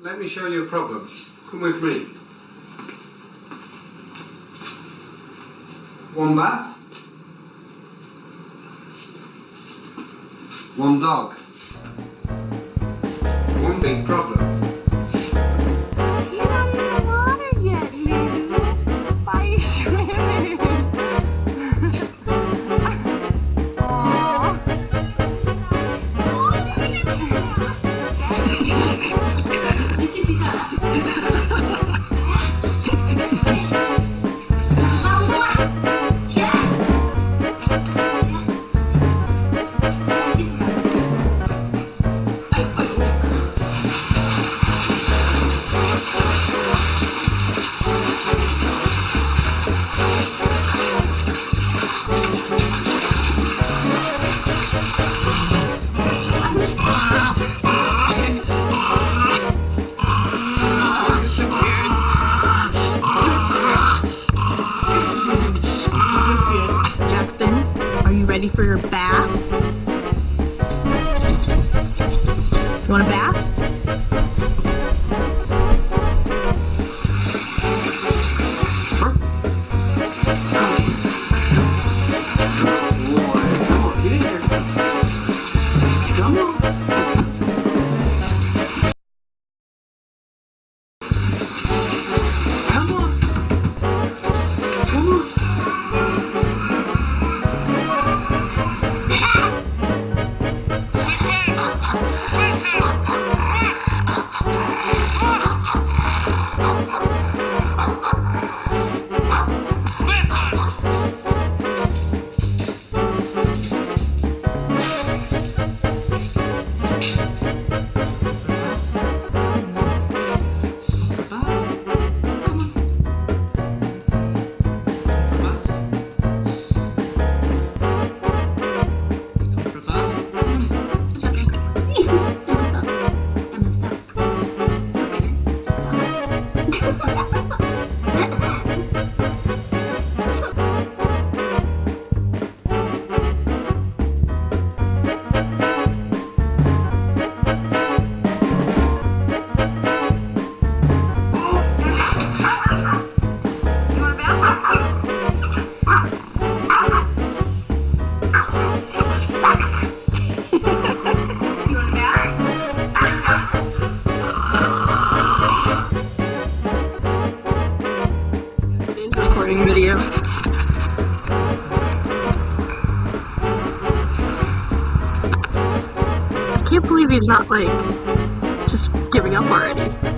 let me show you a problem. Come with me. One bath. One dog. One big problem. You're not in the water yet, Lily. Why are you swimming? Ready for your bath? You want a bath? Huh? Boy, come on, get in here. Come on. Come on. Come on. Video. I can't believe he's not like just giving up already.